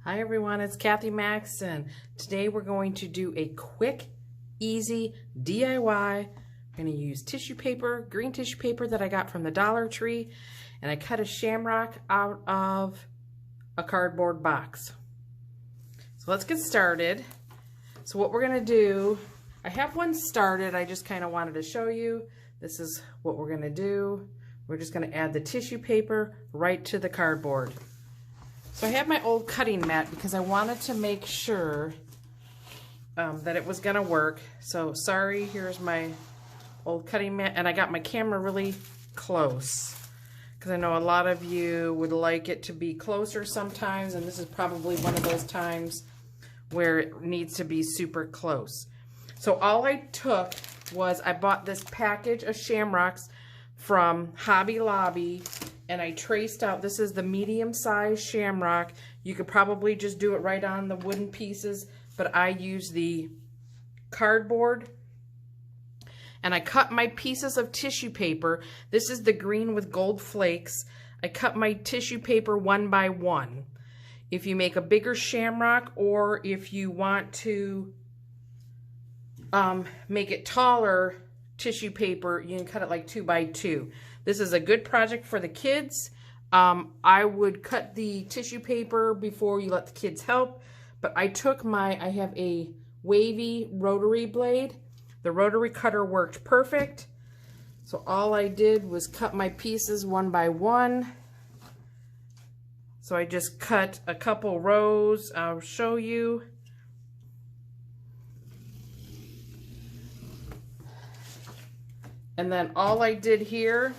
Hi everyone, it's Kathy Maxson. Today we're going to do a quick, easy DIY. I'm going to use tissue paper, green tissue paper that I got from the Dollar Tree, and I cut a shamrock out of a cardboard box. So let's get started. So what we're going to do, I have one started, I just kind of wanted to show you. This is what we're going to do. We're just going to add the tissue paper right to the cardboard. So I have my old cutting mat because I wanted to make sure that it was going to work. So sorry, here's my old cutting mat, and I got my camera really close because I know a lot of you would like it to be closer sometimes, and this is probably one of those times where it needs to be super close. So all I took was I bought this package of Shamrocks from Hobby Lobby, and I traced out, this is the medium-sized Shamrock. You could probably just do it right on the wooden pieces, but I use the cardboard. And I cut my pieces of tissue paper. This is the green with gold flakes. I cut my tissue paper one by one. If you make a bigger Shamrock, or if you want to make it taller tissue paper, you can cut it like 2 by 2. This is a good project for the kids. I would cut the tissue paper before you let the kids help, but I have a wavy rotary blade. The Rotary Cutter worked perfect. So all I did was cut my pieces one by one. So I just cut a couple rows. I'll show you. And then all I did here,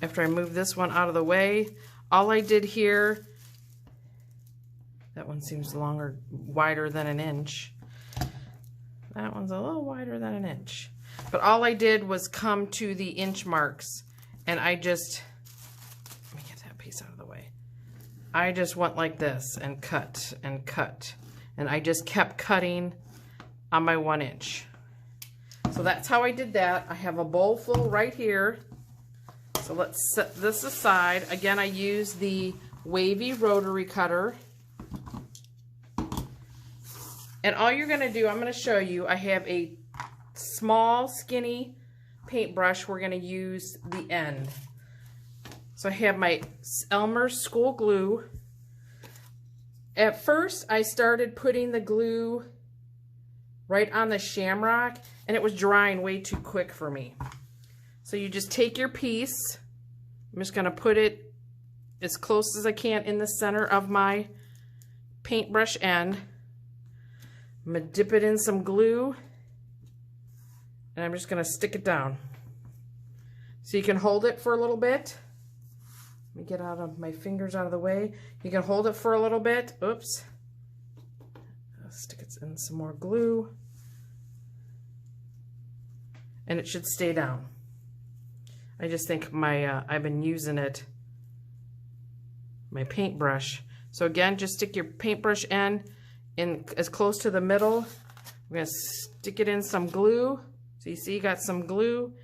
after I move this one out of the way, all I did here, that one seems wider than an inch. That one's a little wider than an inch. But all I did was come to the inch marks, and I just, let me get that piece out of the way. I just went like this and cut and cut. And I just kept cutting on my 1 inch. So that's how I did that. I have a bowl full right here. So let's set this aside. Again, I use the wavy rotary cutter. And all you're going to do, I'm going to show you, I have a small, skinny paintbrush. We're going to use the end. So I have my Elmer school glue. At first, I started putting the glue right on the Shamrock, and it was drying way too quick for me. So you just take your piece. I'm just going to put it as close as I can in the center of my paintbrush end. I'm going to dip it in some glue, and I'm just going to stick it down. So you can hold it for a little bit. Let me get out of my fingers out of the way. You can hold it for a little bit. Oops. I'll stick it in some more glue. And it should stay down. I just think I've been using my paintbrush. So again, just stick your paintbrush end in as close to the middle. We're going to stick it in some glue. So you see you got some glue,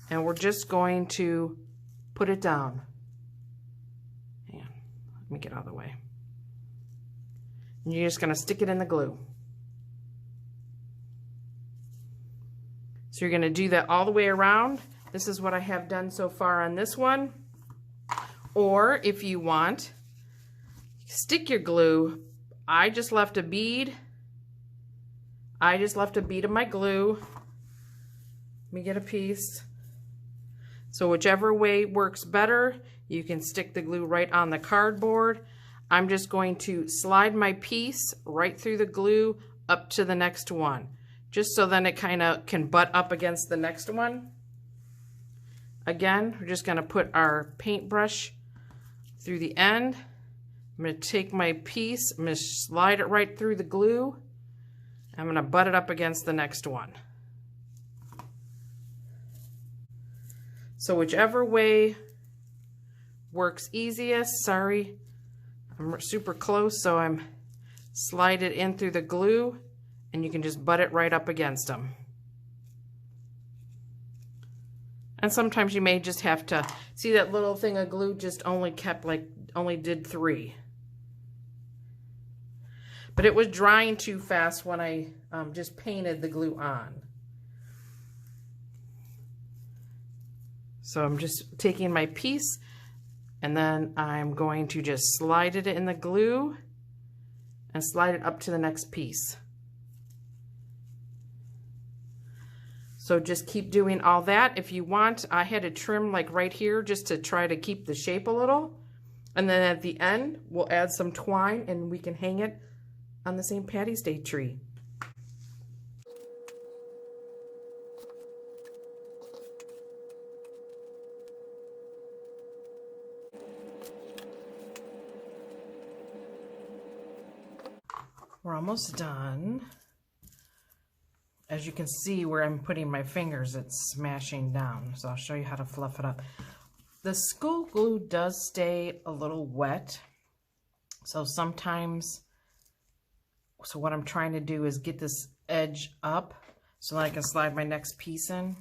and we're just going to put it down. Hang on, let me get out of the way. And you're just going to stick it in the glue. So you're going to do that all the way around. This is what I have done so far on this one. Or if you want, stick your glue. I just left a bead. I just left a bead of my glue. Let me get a piece. So whichever way works better, you can stick the glue right on the cardboard. I'm just going to slide my piece right through the glue up to the next one, just so then it kind of can butt up against the next one. Again, we're just going to put our paintbrush through the end. I'm going to take my piece, I'm going to slide it right through the glue. I'm going to butt it up against the next one. So whichever way works easiest. Sorry, I'm super close, so I'm slide it in through the glue, and you can just butt it right up against them. And sometimes you may just have to, see that little thing of glue just only kept like, only did 3. But it was drying too fast when I just painted the glue on. So I'm just taking my piece and then I'm going to just slide it in the glue and slide it up to the next piece. So just keep doing all that. If you want, I had to trim like right here just to try to keep the shape a little. And then at the end, we'll add some twine and we can hang it on the St. Patty's Day tree. We're almost done. As you can see where I'm putting my fingers, it's smashing down. So I'll show you how to fluff it up. The school glue does stay a little wet. So sometimes, so what I'm trying to do is get this edge up so that I can slide my next piece in.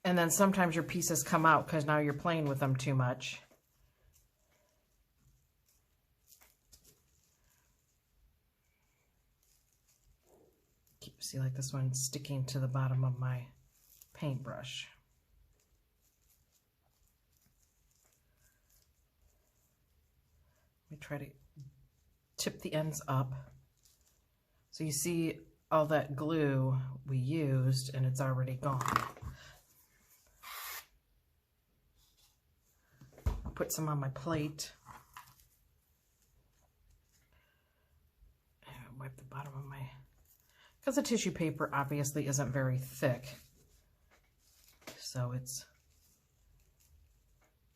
And then sometimes your pieces come out because now you're playing with them too much. See, like this one sticking to the bottom of my paintbrush. Let me try to tip the ends up. So you see all that glue we used and it's already gone. I'll put some on my plate. And wipe the bottom of my, because the tissue paper obviously isn't very thick. So it's,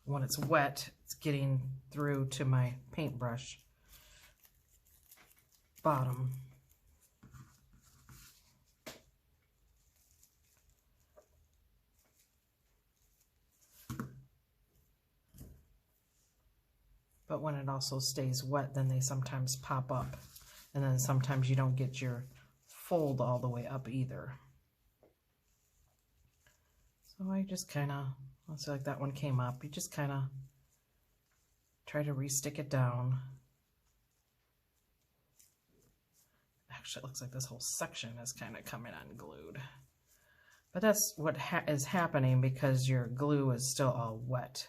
when it's wet, it's getting through to my paintbrush bottom. But when it also stays wet, then they sometimes pop up. And then sometimes you don't get your fold all the way up either. So I just kind of, let's see, like that one came up. You just kind of try to re-stick it down. Actually, it looks like this whole section is kind of coming unglued. But that's what is happening because your glue is still all wet.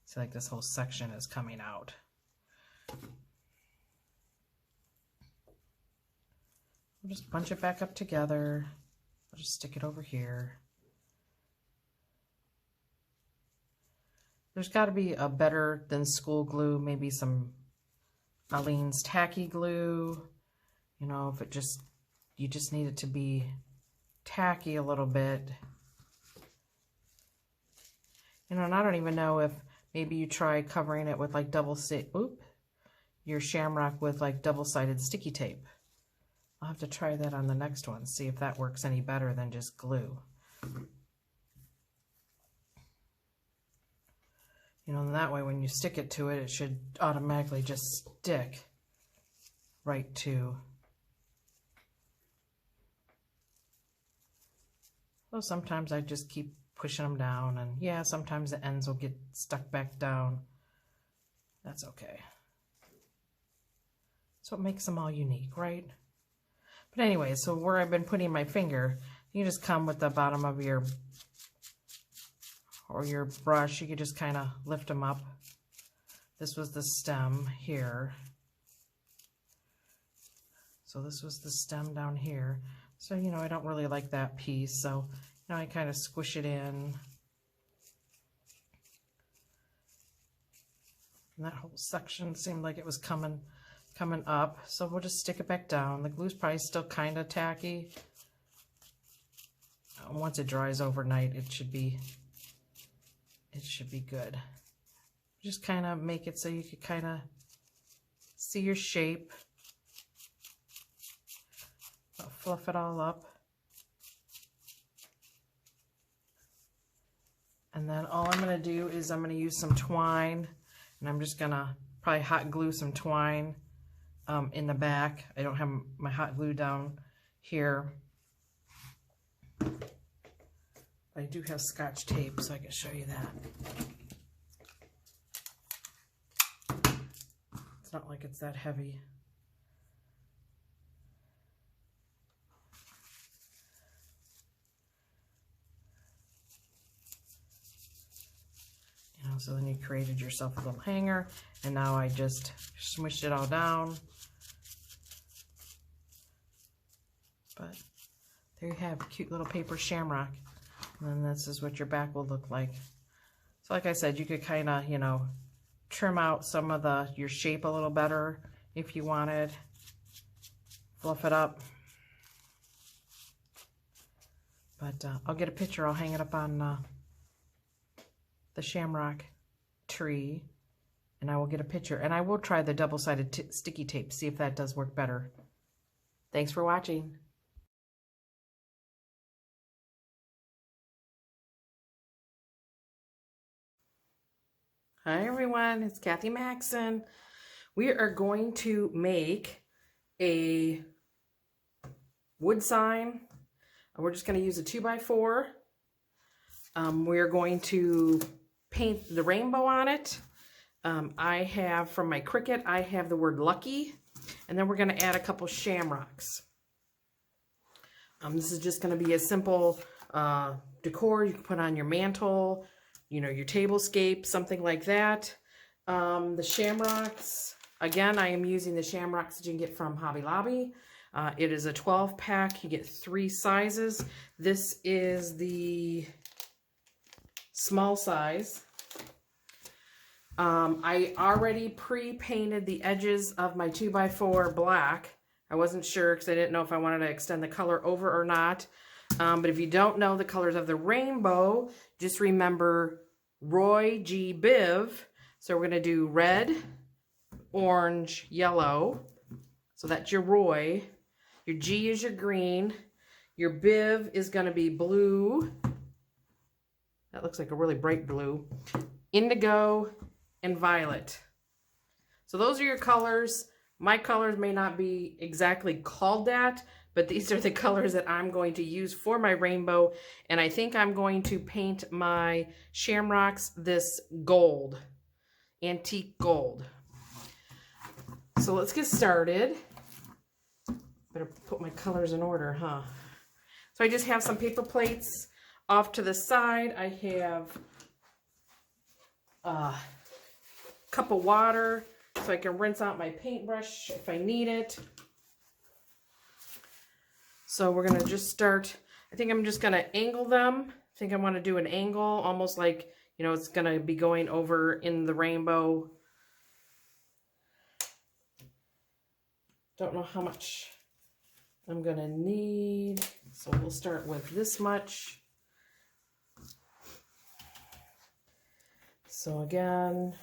So like this whole section is coming out. We'll just bunch it back up together. I'll just stick it over here. There's got to be a better than school glue, maybe some Aleene's tacky glue. You know, if it just, you just need it to be tacky a little bit. You know, and I don't even know if maybe you try covering it with like your Shamrock with like double-sided sticky tape. I'll have to try that on the next one, see if that works any better than just glue. You know, and that way when you stick it to it, it should automatically just stick right to. So sometimes I just keep pushing them down, and yeah, sometimes the ends will get stuck back down. That's okay. So it makes them all unique, right? But anyway, so where I've been putting my finger, you just come with the bottom of your brush. You could just kind of lift them up. This was the stem here. So this was the stem down here. So, you know, I don't really like that piece. So, you know, I kind of squish it in. And that whole section seemed like it was coming up. So we'll just stick it back down. The glue's probably still kind of tacky. Once it dries overnight, it should be good. Just kind of make it so you could kind of see your shape. I'll fluff it all up. And then all I'm going to do is I'm going to use some twine, and I'm just going to probably hot glue some twine in the back. I don't have my hot glue down here. I do have Scotch tape, so I can show you that. It's not like it's that heavy. You know, so then you created yourself a little hanger, and now I just smushed it all down. But there you have a cute little paper shamrock. And then this is what your back will look like. So like I said, you could kind of, you know, trim out some of your shape a little better if you wanted. Fluff it up. But I'll get a picture. I'll hang it up on the shamrock tree. And I will get a picture. And I will try the double-sided sticky tape, see if that does work better. Thanks for watching. Hi everyone, it's Kathy Maxon. We are going to make a wood sign. We're just going to use a 2x4. We're going to paint the rainbow on it. I have, from my Cricut, I have the word lucky. And then we're going to add a couple shamrocks. This is just going to be a simple decor you can put on your mantle, you know, your tablescape, something like that. The shamrocks, again, I am using the shamrocks that you can get from Hobby Lobby. It is a 12-pack. You get 3 sizes. This is the small size. I already pre-painted the edges of my 2x4 black. I wasn't sure because I didn't know if I wanted to extend the color over or not. But if you don't know the colors of the rainbow, just remember ROYGBIV. So we're going to do red, orange, yellow. So that's your Roy. Your G is your green. Your BIV is going to be blue. That looks like a really bright blue. Indigo and violet. So those are your colors. My colors may not be exactly called that, but these are the colors that I'm going to use for my rainbow. And I think I'm going to paint my shamrocks this gold, antique gold. So let's get started. Better put my colors in order, huh? So I just have some paper plates off to the side. I have a cup of water so I can rinse out my paintbrush if I need it. So we're going to just start. I think I'm just going to angle them. I think I want to do an angle, almost like, you know, it's going to be going over in the rainbow. Don't know how much I'm going to need. So we'll start with this much. So again,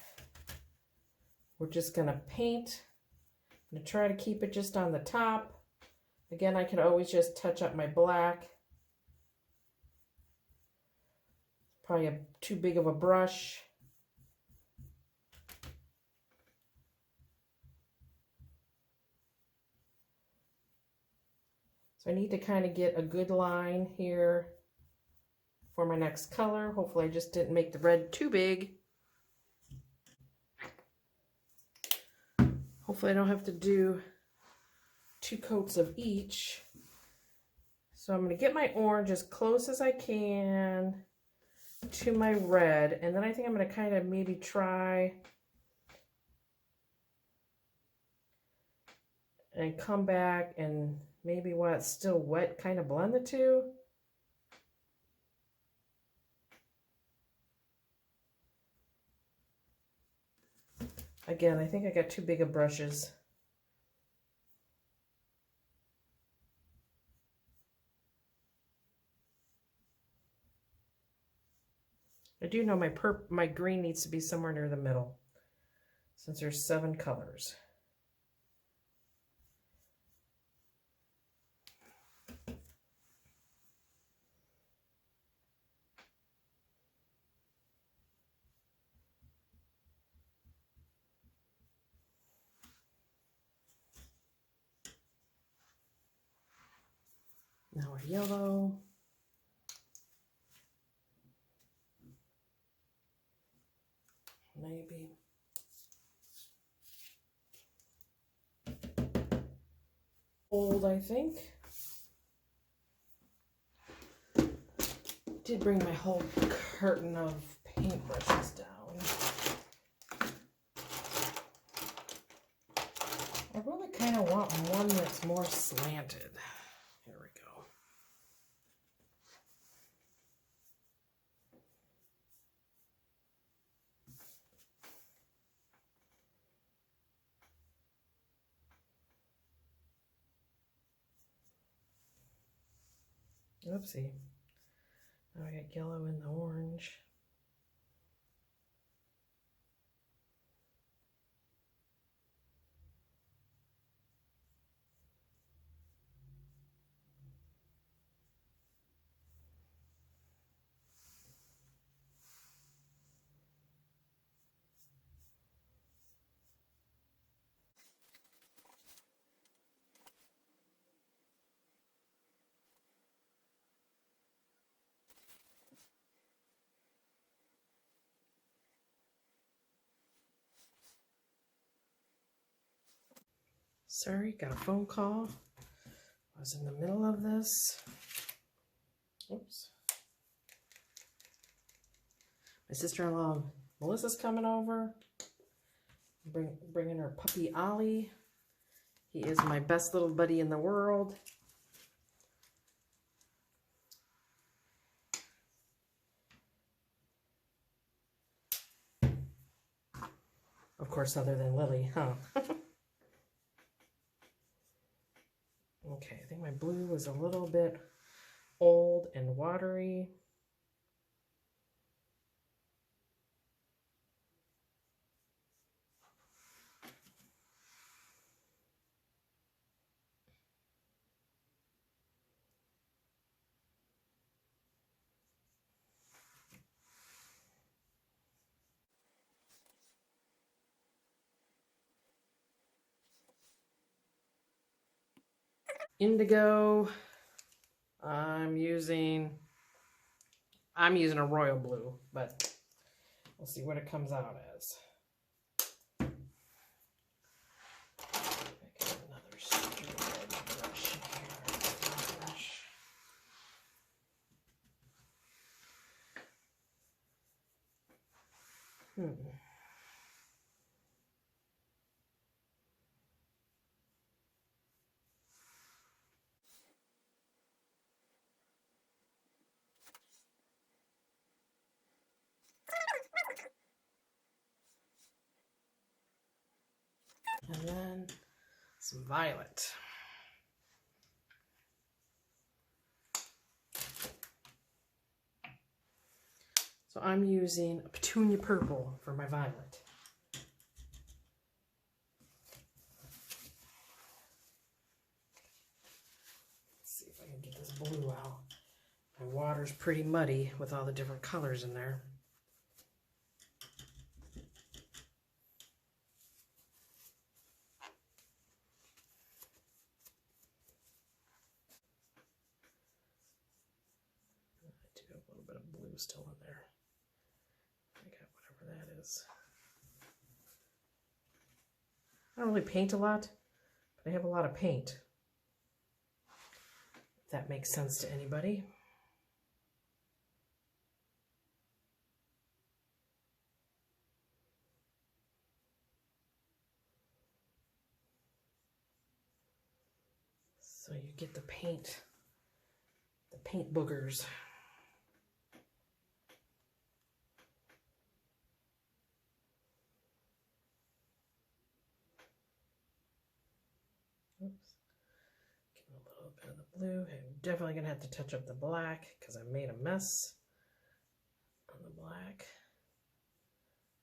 we're just going to paint. I'm going to try to keep it just on the top. Again, I could always just touch up my black. Probably too big of a brush. So I need to kind of get a good line here for my next color. Hopefully I just didn't make the red too big. Hopefully I don't have to do 2 coats of each. So I'm going to get my orange as close as I can to my red, and then I think I'm going to kind of maybe try and come back and maybe while it's still wet, kind of blend the two. Again, I think I got too big of brushes. I do know my green needs to be somewhere near the middle, since there's 7 colors. Now our yellow. maybe. Old, I think. Did bring my whole carton of paintbrushes down. I really kind of want one that's more slanted. Here we go. Oopsie. Now I got yellow and the orange. Sorry, got a phone call. I was in the middle of this. Oops. My sister-in-law Melissa's coming over. Bringing her puppy Ollie. He is my best little buddy in the world. Of course, other than Lily, huh? Okay, I think my blue was a little bit old and watery. Indigo. I'm using a royal blue, but we'll see what it comes out as. I got another stupid brush here. And then some violet. So I'm using a petunia purple for my violet. Let's see if I can get this blue out. My water's pretty muddy with all the different colors in there. Still in there. I got whatever that is. I don't really paint a lot, but I have a lot of paint. If that makes sense to anybody. So you get the paint boogers. Oops. Give a little bit of the blue. I'm definitely going to have to touch up the black because I made a mess on the black.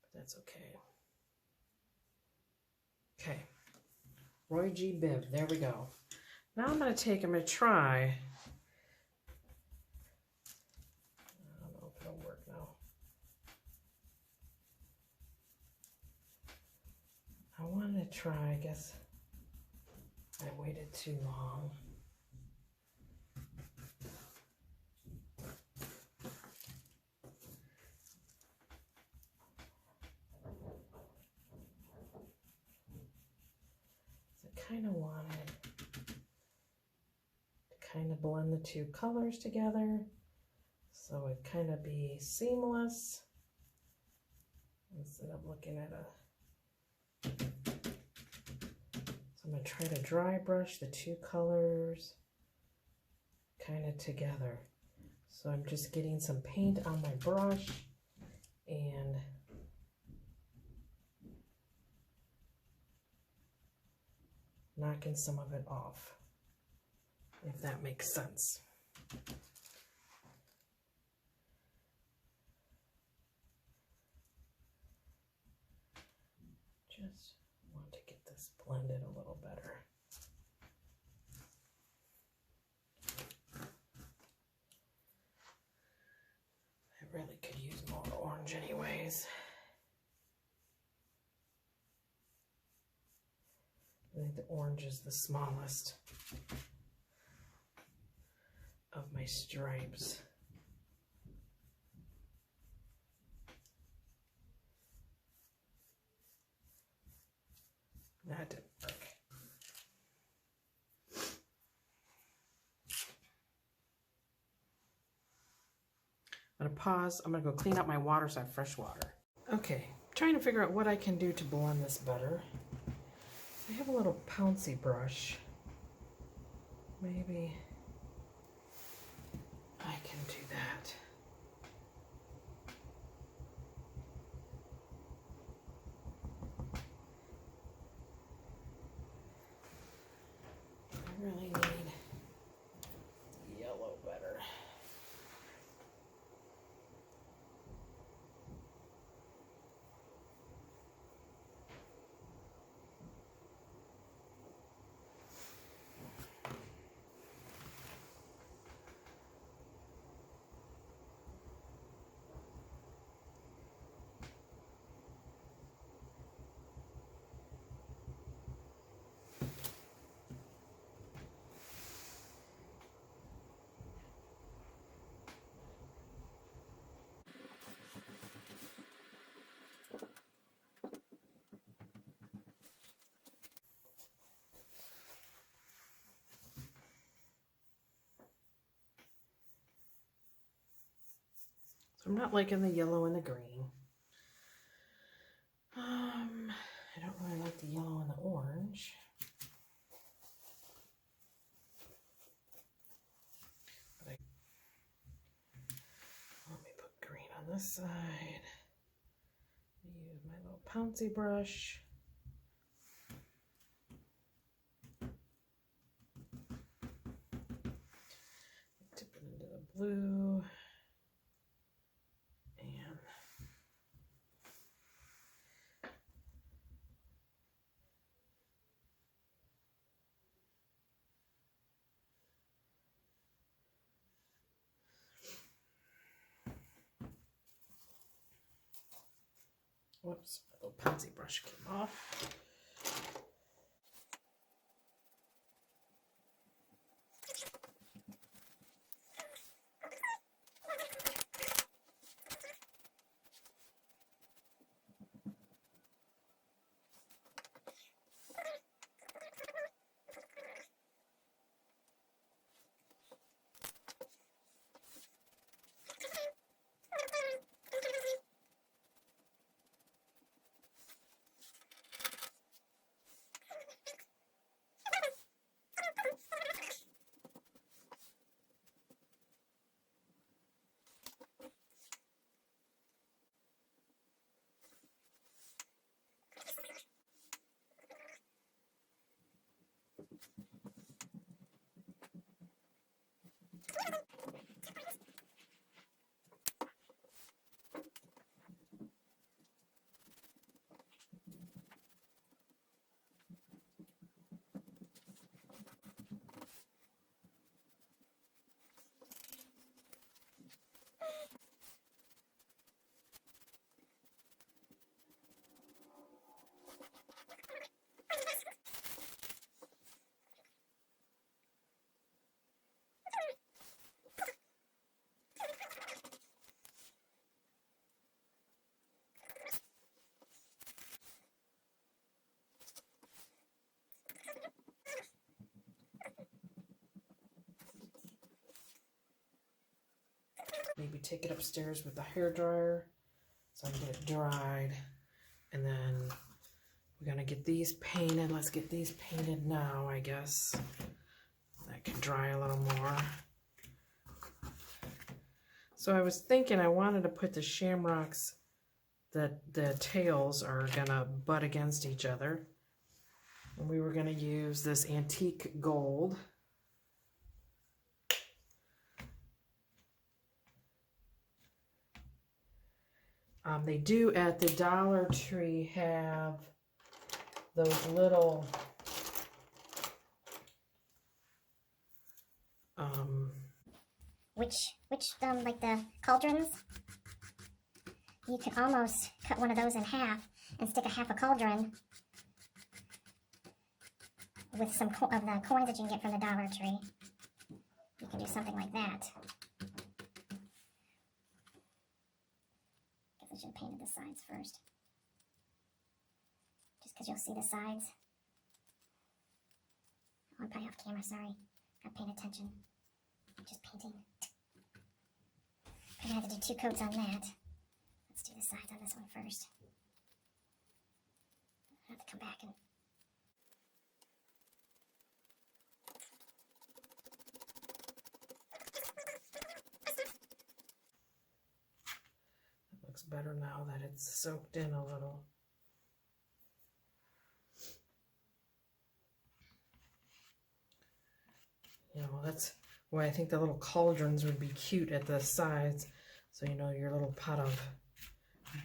But that's okay. Okay. ROYGBIV. There we go. Now I'm going to try. I don't know if it'll work now. I wanted to try, I guess. I waited too long. kind of wanted to kind of blend the two colors together so it kind of be seamless instead of looking at a. So I'm going to try to dry brush the two colors kind of together. So I'm just getting some paint on my brush and knocking some of it off, if that makes sense. Just want to get this blended a little better. I really could use more orange anyways. I think the orange is the smallest of my stripes. That didn't work. I'm going to pause. I'm going to go clean up my water so I have fresh water. Okay, trying to figure out what I can do to blend this better. I have a little pouncy brush. Maybe I can do that. I really need yellow better. So I'm not liking the yellow and the green. I don't really like the yellow and the orange. But let me put green on this side. Use my little pouncy brush. Dip it into the blue. Whoops, my little pouncy brush came off. maybe take it upstairs with the hairdryer so I can get it dried. And then we're gonna get these painted. Let's get these painted now, I guess. That can dry a little more. So I was thinking I wanted to put the Shamrocks, the tails are gonna butt against each other. And we were gonna use this antique gold. They do at the Dollar Tree have those little which like the cauldrons, you can almost cut one of those in half and stick a half a cauldron with some of the coins that you can get from the Dollar Tree. You can do something like that. Guess I should have painted the sides first, just because you'll see the sides. Oh, I'm probably off camera, sorry. Not paying attention. Just painting. I'm gonna have to do 2 coats on that. Let's do the sides on this one first. I have to come back and... It looks better now that it's soaked in a little. You know, that's why I think the little cauldrons would be cute at the sides. So, you know, your little pot of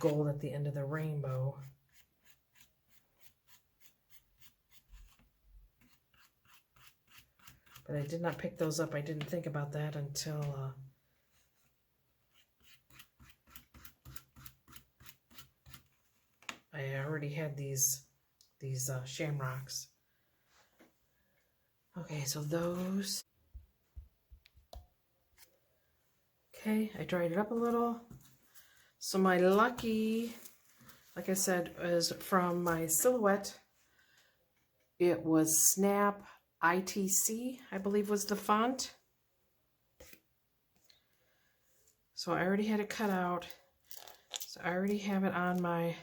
gold at the end of the rainbow. But I did not pick those up. I didn't think about that until I already had these Shamrocks. Okay, so those. Okay, I dried it up a little. So my lucky, like I said, is from my silhouette. It was Snap ITC, I believe was the font. So I already had it cut out. So I already have it on my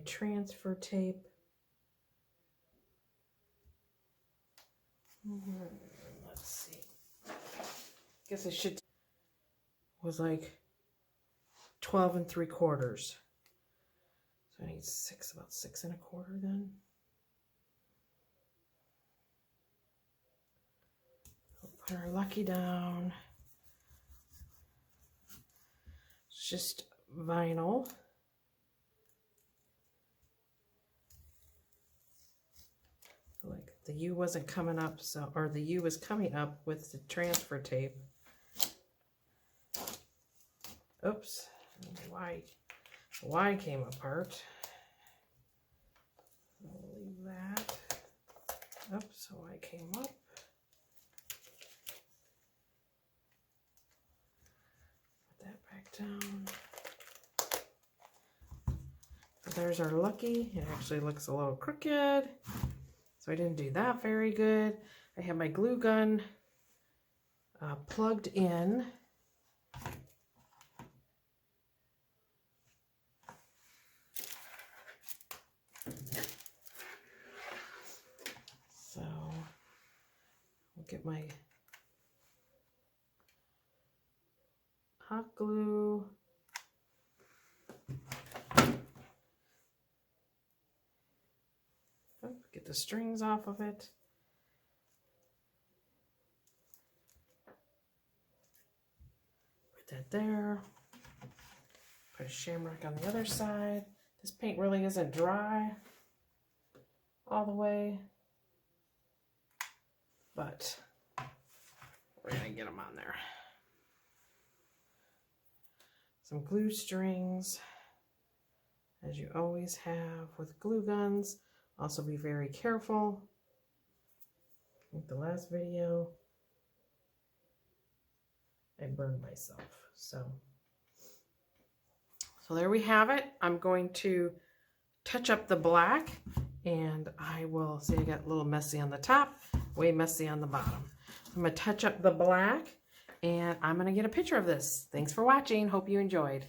transfer tape. Let's see. Guess I should. Was like 12 3/4. So I need about 6 1/4 then. I'll put our lucky down. It's just vinyl. Like the U wasn't coming up, so, or the U was coming up with the transfer tape. Oops, the Y came apart. I'll leave that. Oops, the Y came up. Put that back down. So there's our lucky. It actually looks a little crooked. So I didn't do that very good. I have my glue gun plugged in. So I'll get my hot glue. Get the strings off of it. Put that there. Put a shamrock on the other side. This paint really isn't dry all the way, but we're gonna get them on there. Some glue strings, as you always have with glue guns. Also be very careful. Like the last video, I burned myself. So there we have it. I'm going to touch up the black, and I will see I got a little messy on the top, way messy on the bottom. So I'm going to touch up the black, and I'm going to get a picture of this. Thanks for watching. Hope you enjoyed.